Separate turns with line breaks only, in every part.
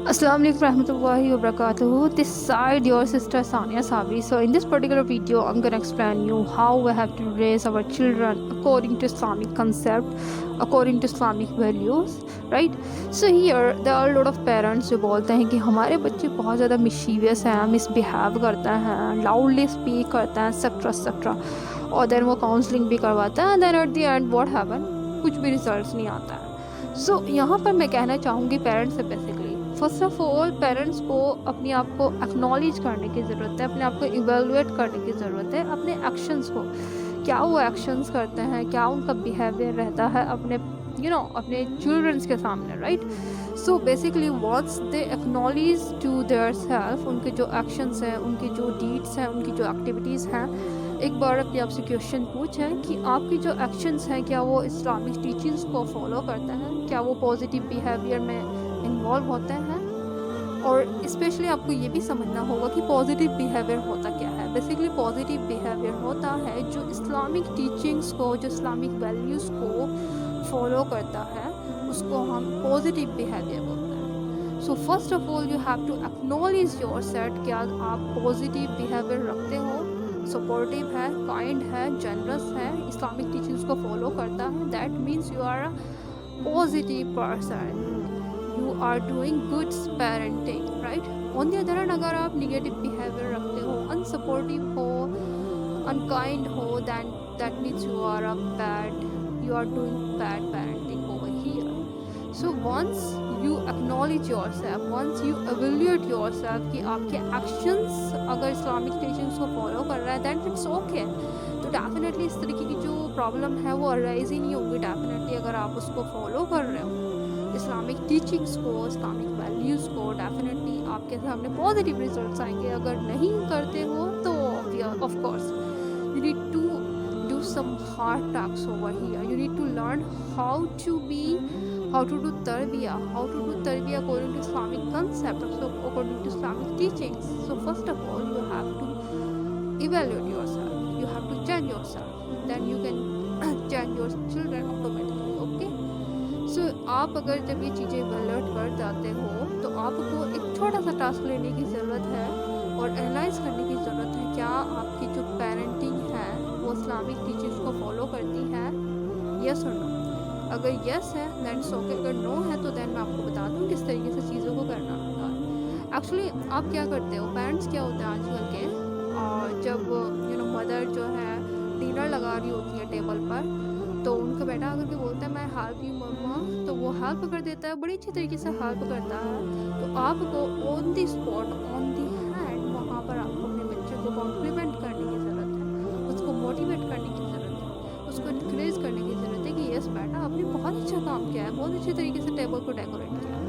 Assalamu alaikum warahmatullahi wabarakatuh. This side your sister Sania Sabri. So in this particular video, I'm gonna explain you how we have to raise our children according to Islamic concept, according to Islamic values, right? So here there are a lot of parents जो बोलते हैं कि हमारे बच्चे बहुत ज़्यादा mischievous हैं, misbehave करते हैं, loudly speak करते हैं, etc. और then वो counseling भी करवाते हैं, and then at the end what happen? कुछ भी results नहीं आता है. So यहाँ पर मैं कहना चाहूँगी पेरेंट्स से basically first of all parents को अपने आप को एक्नॉलेज करने की ज़रूरत है, अपने आप को इवेलुएट करने की ज़रूरत है, अपने एक्शंस को, क्या वो एक्शंस करते हैं, क्या उनका बिहेवियर रहता है अपने अपने चिल्ड्रंस के सामने, right? So basically what's they acknowledge to their self, उनके जो एक्शंस हैं, उनकी जो डीड्स हैं, उनकी जो एक्टिविटीज़ हैं, एक बार अपने आपसे क्वेश्चन पूछें कि आपकी जो एक्शंस हैं क्या वो इस्लामिक टीचिंग्स को फॉलो करते हैं, क्या वो पॉजिटिव बिहेवियर में इन्वॉल्व होते हैं। और स्पेशली आपको ये भी समझना होगा कि पॉजिटिव बिहेवियर होता क्या है। बेसिकली पॉजिटिव बिहेवियर होता है जो इस्लामिक टीचिंग्स को, जो इस्लामिक वैल्यूज़ को फॉलो करता है, उसको हम पॉजिटिव बिहेवियर बोलते हैं। So first of all you have to acknowledge yourself, क्या आप पॉजिटिव बिहेवियर रखते हो, सपोर्टिव है, काइंड है, जनरस है, इस्लामिक टीचिंग्स को फॉलो करता है, that means you are a positive person, you are doing good parenting, right? On the other hand अगर आप निगेटिव बिहेवियर रखते हो, अनसपोर्टिव हो, अनकाइंड हो, then that means you are a bad, you are doing bad parenting over here. So once you acknowledge yourself, once you evaluate yourself कि आपके actions अगर Islamic teachings को फॉलो कर रहा है then it's okay, तो definitely इस तरीके की जो प्रॉब्लम है वो अराइज ही नहीं होगी डेफिनेटली अगर आप उसको फॉलो कर रहे हो इस्लामिक टीचिंग्स को, इस्लामिक वैल्यूज़ को, डेफिनेटली आपके सामने पॉजिटिव रिजल्ट्स आएंगे। अगर नहीं करते हो तो of course you need to do some hard tasks over here. You need to learn how to do tarbiyah, according to Islamic concept, so according to Islamic teachings. So first of all you have to evaluate yourself, you have to change yourself, then you can change your children automatically. Okay, so आप अगर जब ये चीज़ें evaluate कर जाते हो तो आपको एक छोटा सा टास्क लेने की ज़रूरत है और एनालाइज करने की ज़रूरत है क्या आपकी जो पेरेंटिंग है वो इस्लामिक टीचिंग्स को फॉलो करती है, यस और नो। अगर यस है दैन ओके, अगर नो है तो दैन मैं आपको बता दूँ किस तरीके से चीज़ों को करना होगा। एक्चुअली आप क्या करते हो, पेरेंट्स क्या होते हैं आजकल के, और जब मदर जो है डिनर लगा रही होती है टेबल पर तो उनका बेटा आकर के बोलता है मैं हेल्प यू मम्मा, तो वो हेल्प कर देता है, बड़ी अच्छी तरीके से हेल्प करता है। तो आपको on the spot, on the hand वहाँ पर आपको अपने बच्चे को कॉम्प्लीमेंट करने की ज़रूरत है, उसको मोटिवेट करने की ज़रूरत है, उसको इनक्रेज करने की ज़रूरत है कि यस बेटा आपने बहुत अच्छा काम किया है, बहुत अच्छे तरीके से टेबल को डेकोरेट किया है।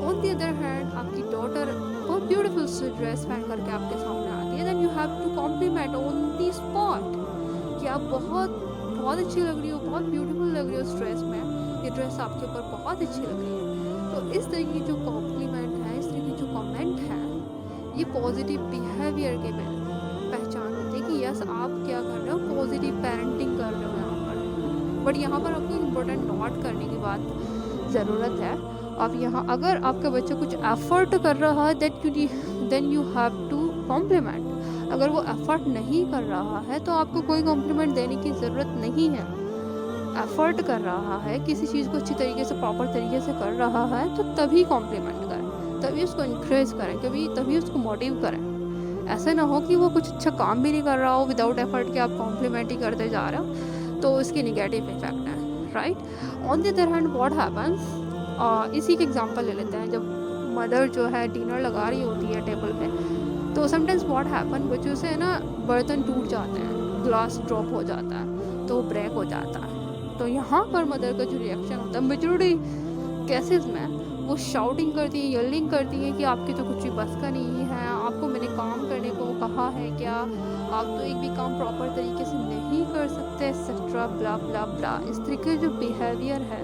ऑन द अदर हैंड आपकी डॉटर बहुत ब्यूटीफुल सी ड्रेस पहन करके आपके सामने आती है, then you have to compliment on the spot कि आप बहुत अच्छी लग रही हो, बहुत ब्यूटीफुल लग रही हो इस ड्रेस में, ये ड्रेस आपके ऊपर बहुत अच्छी लग रही है। तो इस तरह की जो कॉम्प्लीमेंट है, इस तरह की जो कमेंट है, ये पॉजिटिव बिहेवियर के पहचान होती है कि यस आप क्या कर रहे हो, पॉजिटिव पेरेंटिंग कर रहे हो यहाँ पर। बट यहाँ पर आपको इम्पोर्टेंट नोट करने की बात ज़रूरत है, आप यहाँ अगर आपका बच्चा कुछ एफर्ट कर रहा है then you have to compliment. अगर वो एफर्ट नहीं कर रहा है तो आपको कोई कॉम्प्लीमेंट देने की ज़रूरत नहीं है। एफर्ट कर रहा है, किसी चीज़ को अच्छी तरीके से, प्रॉपर तरीके से कर रहा है तो तभी कॉम्प्लीमेंट करें, तभी उसको इनक्रेज करें, तभी उसको मोटिव करें। ऐसा ना हो कि वो कुछ अच्छा काम भी नहीं कर रहा हो, विदाउट एफर्ट के आप कॉम्प्लीमेंट ही करते जा रहे हो, तो इसके निगेटिव इफेक्ट है, right? On the other hand what happens, इसी के एग्जांपल ले लेते हैं, जब मदर जो है डिनर लगा रही होती है टेबल पे तो समटाइम्स व्हाट हैपन, बच्चों से ना बर्तन टूट जाते हैं, ग्लास ड्रॉप हो जाता है, तो ब्रेक हो जाता है। तो यहाँ पर मदर का जो रिएक्शन होता है मेजॉरिटी केसेस में वो शाउटिंग करती है, येलिंग करती है कि आपके तो कुछ भी बस का नहीं है, आपको मैंने काम करने को कहा है क्या, आप तो एक भी काम प्रॉपर तरीके से नहीं कर सकते, एक्सेट्रा ब्ला ब्ला ब्ला। इस तरीके जो बिहेवियर है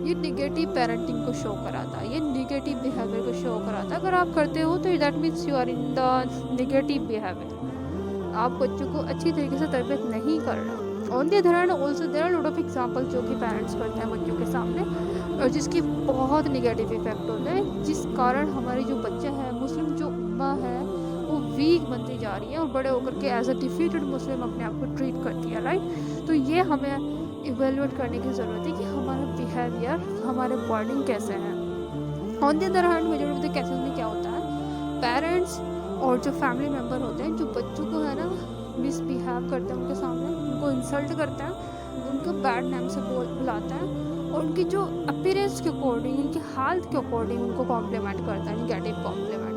ये निगेटिव पेरेंटिंग को शो कराता है, ये निगेटिव बिहेवियर को शो कराता है। अगर आप करते हो तो that means you are in the negative behaviour, आप बच्चों को अच्छी तरीके से तरबियत नहीं कर रहे हो। On the other hand also there are lot of example जो कि पेरेंट्स करते हैं बच्चों के सामने, और जिसके बहुत नेगेटिव इफ़ेक्ट होते हैं, जिस कारण हमारे जो बच्चे हैं, मुस्लिम जो उम्मा है वो वीक बनती जा रही है और बड़े होकर के एज अ डिफीटेड मुस्लिम अपने आप को ट्रीट करती है, राइट। तो ये हमें इवेलुएट करने की ज़रूरत है कि हमारा बिहेवियर, हमारे बॉन्डिंग कैसे हैं। On the other hand majority of the cases में क्या होता है, पेरेंट्स और जो फैमिली मेम्बर होते हैं जो बच्चों को है ना मिसबिहेव करते हैं, उनके सामने उनको इंसल्ट करते हैं, उनको बैड नेम से बुलाते हैं और उनकी जो अपीयरेंस के अकॉर्डिंग, उनकी हालत के अकॉर्डिंग उनको कॉम्प्लीमेंट करता है, नेगेटिव कॉम्प्लीमेंट।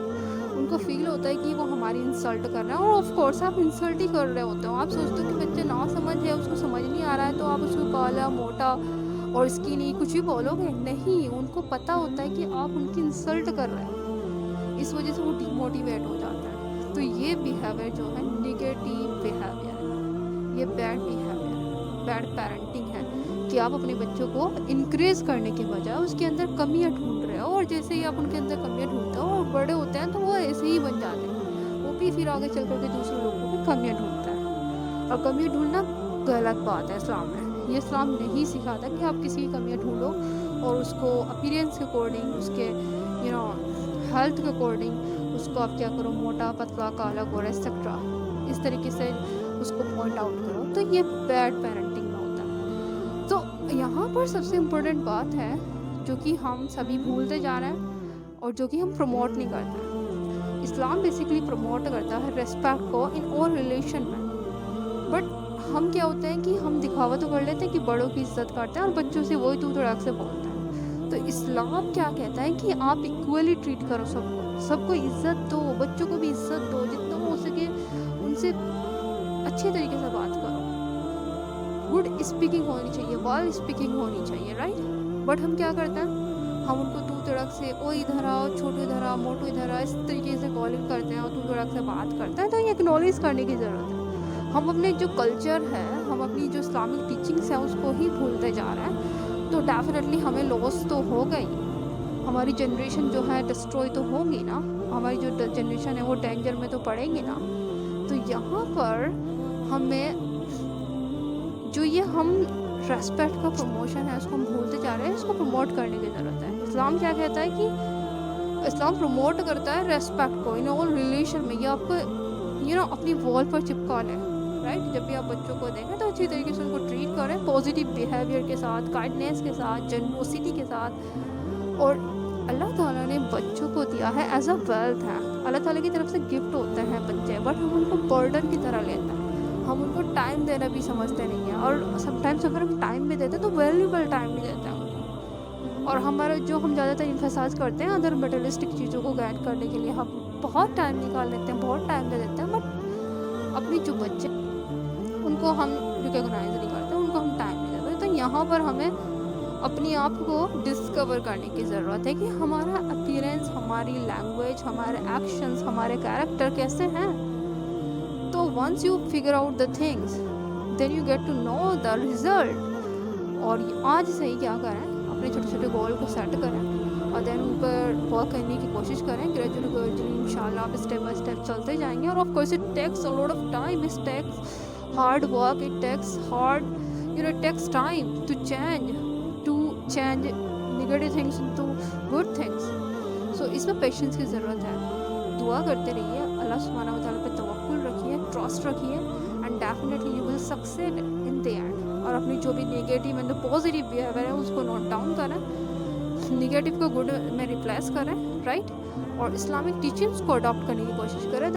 उनको फील होता है कि वो हमारी इंसल्ट कर रहा है और ऑफ कोर्स आप इंसल्ट ही कर रहे होते हो। आप सोचते हो कि बच्चे ना समझ है, उसको समझ नहीं आ रहा है, तो आप उसको काला मोटा और स्किनी कुछ भी बोलोगे, नहीं, उनको पता होता है कि आप उनकी इंसल्ट कर रहे हैं, इस वजह से वो डिमोटिवेट हो जाता है। तो ये बिहेवियर जो है नेगेटिव बिहेवियर है, ये बैड बिहेवियर, बैड पेरेंटिंग है कि आप अपने बच्चों को इंक्रीज करने के बजाय उसके अंदर कमियां ढूंढ रहे हो, और जैसे ही आप उनके अंदर कमियां ढूंढते हो और बड़े होते हैं तो वो ऐसे ही बन जाते हैं, वो भी फिर आगे चल करके दूसरे लोगों में कमियां ढूंढता है। और कमियां ढूंढना गलत बात है इस्लाम में। ये इस्लाम नहीं सिखाता कि आप किसी की कमियां ढूंढो और उसको अपीयरेंस के अकॉर्डिंग, उसके हेल्थ के अकॉर्डिंग उसको आप क्या करो, मोटा पतला काला गोरा एक्सेट्रा, इस तरीके से उसको पॉइंट आउट करो, तो ये बैड पेरेंटिंग में होता है। तो यहाँ पर सबसे इम्पोर्टेंट बात है जो कि हम सभी भूलते जा रहे हैं और जो कि हम प्रमोट नहीं करते। इस्लाम बेसिकली प्रमोट करता है रेस्पेक्ट को इन ऑल रिलेशन में, बट हम क्या होते हैं कि हम दिखावा तो कर लेते हैं कि बड़ों की इज्जत करते हैं और बच्चों से वही तू तड़ाक से बोलते हैं। तो इस्लाम क्या कहता है कि आप इक्वली ट्रीट करो सबको, सबको इज्जत दो, बच्चों को भी इज्जत दो, जितना हो सके उनसे अच्छे तरीके से बात करो, गुड स्पीकिंग होनी चाहिए, वेल स्पीकिंग होनी चाहिए, राइट। बट हम क्या करते हैं, हम उनको तू तड़क से ओ इधर आओ, छोटू इधर आओ, मोटू इधर आओ, इस तरीके से कॉलिंग करते हैं और तू तड़क से बात करते हैं। तो ये एक्नॉलेज करने की ज़रूरत है। हम अपने जो कल्चर है, हम अपनी जो इस्लामिक टीचिंग्स है उसको ही भूलते जा रहे हैं। तो डेफिनेटली हमें लॉस तो हो गई, हमारी जनरेशन जो है डिस्ट्रॉय तो होगी ना, हमारी जो जनरेशन है वो डेंजर में तो पड़ेंगे ना। तो यहाँ पर हमें जो ये हम रेस्पेक्ट का प्रमोशन है उसको हम भूलते जा रहे हैं, इसको प्रमोट करने की ज़रूरत है। इस्लाम क्या कहता है कि इस्लाम प्रमोट करता है रेस्पेक्ट को इन ऑल रिलेशन में। ये आपको अपनी वॉल पर चिपका लें, राइट। जब भी आप बच्चों को देखें तो अच्छी तरीके से उनको ट्रीट करें, पॉजिटिव बिहेवियर के साथ, काइंडनेस के साथ, जनरोसिटी के साथ। और अल्लाह ताला ने बच्चों को दिया है एज अ वेल्थ है, अल्लाह ताला की तरफ से गिफ्ट होते हैं बच्चे, बट हम उनको बर्डन की तरह लेते हैं, हम उनको टाइम देना भी समझते नहीं हैं। और समटाइम्स अगर हम टाइम भी देते हैं तो वैल्यूबल टाइम भी देते हैं उनको। और हमारा जो हम ज़्यादातर इम्फेसाइज करते हैं अदर मटेरियलिस्टिक चीज़ों को गाइड करने के लिए, हम बहुत टाइम निकाल लेते हैं, बहुत टाइम दे देते हैं, बट अपनी जो बच्चे उनको हम रिकॉग्नाइज नहीं करते, उनको हम टाइम नहीं देते। तो यहाँ पर हमें अपने आप को डिस्कवर करने की ज़रूरत है कि हमारा अपीयरेंस, हमारी लैंग्वेज, हमारे एक्शंस, हमारे कैरेक्टर कैसे हैं। तो once you figure out the things then you get to know the result. और आज से ही क्या करें, अपने छोटे छोटे गोल को सेट करें और देन उन पर वर्क करने की कोशिश करें। ग्रेजुअली इंशाल्लाह आप स्टेप बाय स्टेप चलते जाएंगे। और of course it takes a lot of time, it takes hard work, it takes hard, it takes time to change negative things into good things. So इसमें पेशेंस की ज़रूरत है। दुआ करते रहिए, अल्लाह सुब्हानहू व तआला पे तवक्कुल रखिए, ट्रस्ट रखिए, and definitely you will succeed in the end. और अपनी जो भी नेगेटिव एंड पॉजिटिव बिहेवियर है उसको नोट डाउन करें, नेगेटिव को गुड में रिप्लेस करें, राइट। और इस्लामिक टीचिंग्स को अडॉप्ट करने की कोशिश करें।